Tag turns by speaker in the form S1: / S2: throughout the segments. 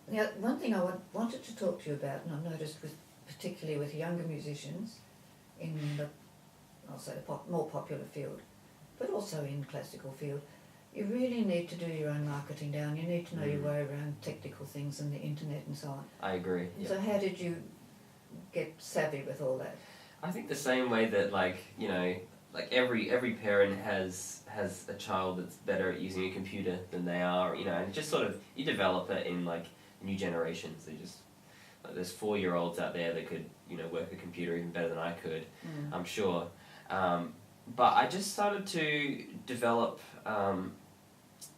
S1: Now, one thing I wanted to talk to you about, and I've noticed particularly with younger musicians in the, I'll say, more popular field, but also in classical field, you really need to do your own marketing down. You need to know your way around technical things and the internet and so on.
S2: I agree. Yeah.
S1: So how did you get savvy with all that?
S2: I think the same way that, like, you know, like every parent has a child that's better at using a computer than they are, you know, and just sort of, you develop it in, like, new generations. They just, like, there's 4-year-olds out there that could, you know, work a computer even better than I could, I'm sure. But I just started to develop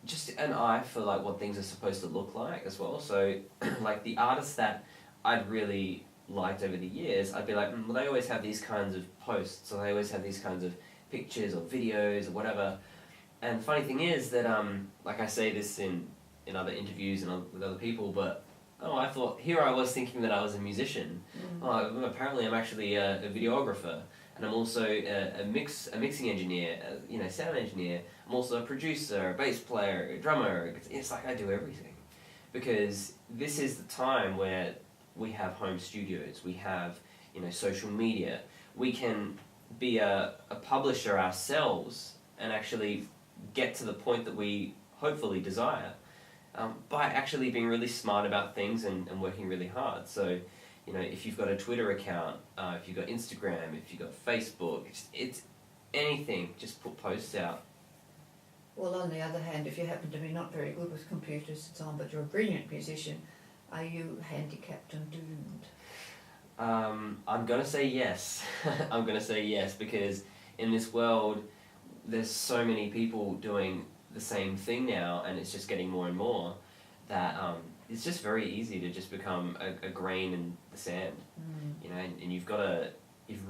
S2: just an eye for, like, what things are supposed to look like as well. So, like, the artists that I'd really liked over the years, I'd be like, well, they always have these kinds of posts, or they always have these kinds of pictures or videos or whatever. And the funny thing is that, like, I say this in other interviews and with other people, but I thought, here I was thinking that I was a musician. Apparently I'm actually a videographer, and I'm also a mixing engineer, you know, sound engineer. I'm also a producer, a bass player, a drummer. It's like I do everything, because this is the time where we have home studios, we have, you know, social media. We can be a publisher ourselves and actually get to the point that we hopefully desire, by actually being really smart about things and working really hard. So, you know, if you've got a Twitter account, if you've got Instagram, if you've got Facebook, it's anything, just put posts out.
S1: Well, on the other hand, if you happen to be not very good with computers and so on, but you're a brilliant musician, are you handicapped and doomed?
S2: I'm going to say yes. I'm going to say yes, because in this world, there's so many people doing the same thing now, and it's just getting more and more, that it's just very easy to just become a grain in the sand. You know, and you've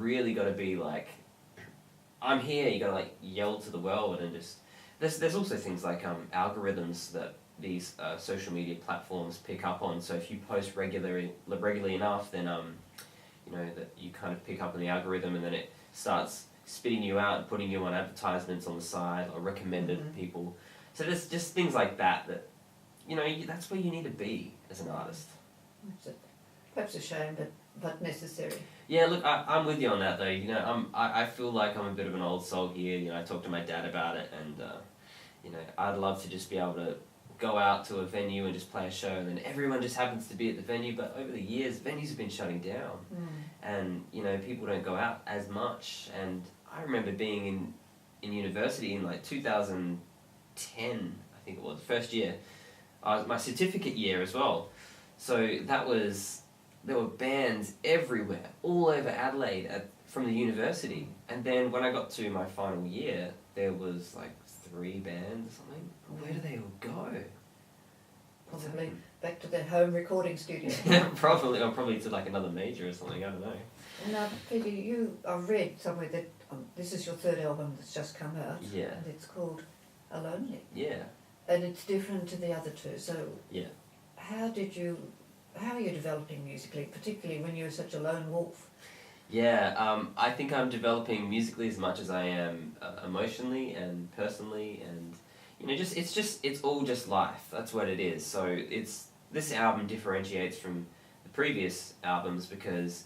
S2: really got to be like, I'm here. You got to, like, yell to the world, and just there's also things like algorithms that these social media platforms pick up on. So if you post regularly enough, then you know, that you kind of pick up on the algorithm, and then it starts spitting you out and putting you on advertisements on the side or recommended people. So there's just things like that, you know, that's where you need to be as an artist.
S1: Perhaps a shame, but necessary.
S2: Yeah, look, I'm with you on that, though. You know, I feel like I'm a bit of an old soul here. You know, I talked to my dad about it, and you know, I'd love to just be able to go out to a venue and just play a show, and then everyone just happens to be at the venue. But over the years, venues have been shutting down, and, you know, people don't go out as much. And I remember being in university in, like, 2010, I think it was, first year. My certificate year as well. So there were bands everywhere, all over Adelaide from the university. And then when I got to my final year, there was, like, 3 bands or something. Where do they all go?
S1: Possibly back to their home recording studio.
S2: probably to, like, another major or something, I don't know.
S1: Now, Peter, I've read somewhere that this is your 3rd album that's just come out.
S2: Yeah.
S1: And it's called Alonely.
S2: Yeah.
S1: And it's different to the other 2, so
S2: yeah.
S1: How are you developing musically, particularly when you're such a lone wolf?
S2: Yeah, I think I'm developing musically as much as I am emotionally and personally, and, you know, it's all just life. That's what it is. So this album differentiates from the previous albums because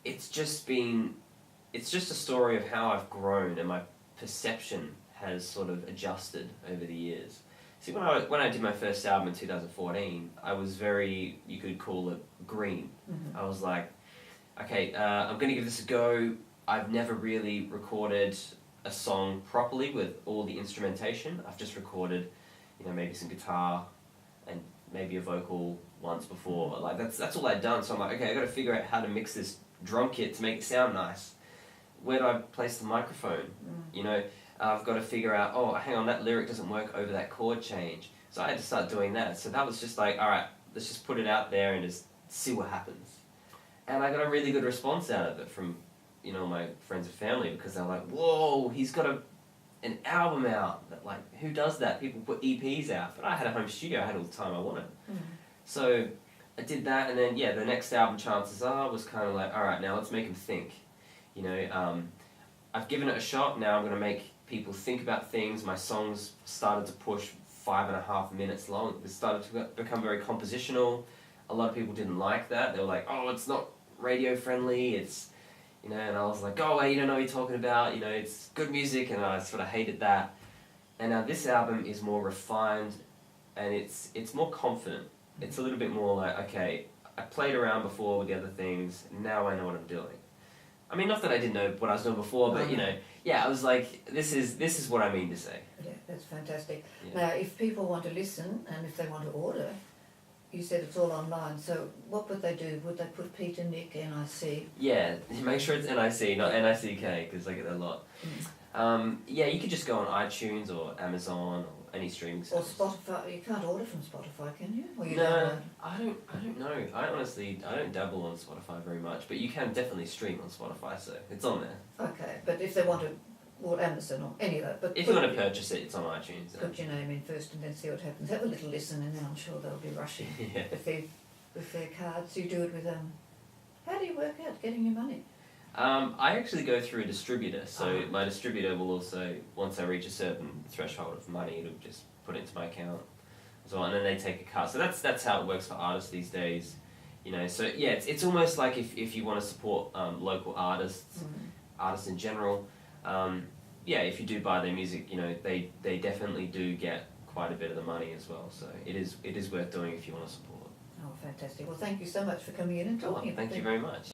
S2: it's just a story of how I've grown, and my perception has sort of adjusted over the years. See, when I did my first album in 2014, I was very, you could call it, green. I was like, okay, I'm going to give this a go. I've never really recorded a song properly with all the instrumentation. I've just recorded, you know, maybe some guitar and maybe a vocal once before. Like, that's all I'd done. So I'm like, okay, I got to figure out how to mix this drum kit to make it sound nice. Where do I place the microphone? You know, I've got to figure out, oh, hang on, that lyric doesn't work over that chord change. So I had to start doing that. So that was just like, all right, let's just put it out there and just see what happens. And I got a really good response out of it from, you know, my friends and family, because they're like, whoa, he's got an album out. That, like, who does that? People put EPs out. But I had a home studio. I had all the time I wanted. So I did that, and then, yeah, the next album, Chances Are, was kind of like, all right, now let's make them think. You know, I've given it a shot. Now I'm going to make people think about things. My songs started to push 5.5 minutes long. It started to become very compositional. A lot of people didn't like that. They were like, oh, it's not radio friendly. It's, and I was like, go away, you don't know what you're talking about. It's good music, and I sort of hated that. And now this album is more refined, and it's more confident. It's a little bit more like, okay, I played around before with the other things. Now I know what I'm doing. I mean, not that I didn't know what I was doing before, but I was like, this is what I mean to say.
S1: Yeah, that's fantastic.
S2: Yeah.
S1: Now, if people want to listen and if they want to order, you said it's all online, so what would they do? Would they put Peter Nick NIC?
S2: Yeah, make sure it's NIC, not NICK, because I get that a lot. You could just go on iTunes or Amazon or any streaming service.
S1: Or Spotify. You can't order from Spotify, can you? Or you
S2: No, I don't know. I don't dabble on Spotify very much, but you can definitely stream on Spotify, so it's on there.
S1: Okay, but if they want to, or Amazon or any of that. But
S2: if you want to purchase it, it's on iTunes.
S1: Put your name in first and then see what happens. Have a little listen, and then I'm sure they'll be rushing
S2: Yeah.
S1: with their cards. You do it with How do you work out getting your money?
S2: I actually go through a distributor, so my distributor will also, once I reach a certain threshold of money, it'll just put it into my account as well, and then they take a cut. So that's how it works for artists these days, So yeah, it's almost like if you want to support local artists, artists in general, if you do buy their music, they definitely do get quite a bit of the money as well. So it is worth doing if you want to support.
S1: Oh, fantastic! Well, thank you so much for coming in and talking.
S2: Thank you very much.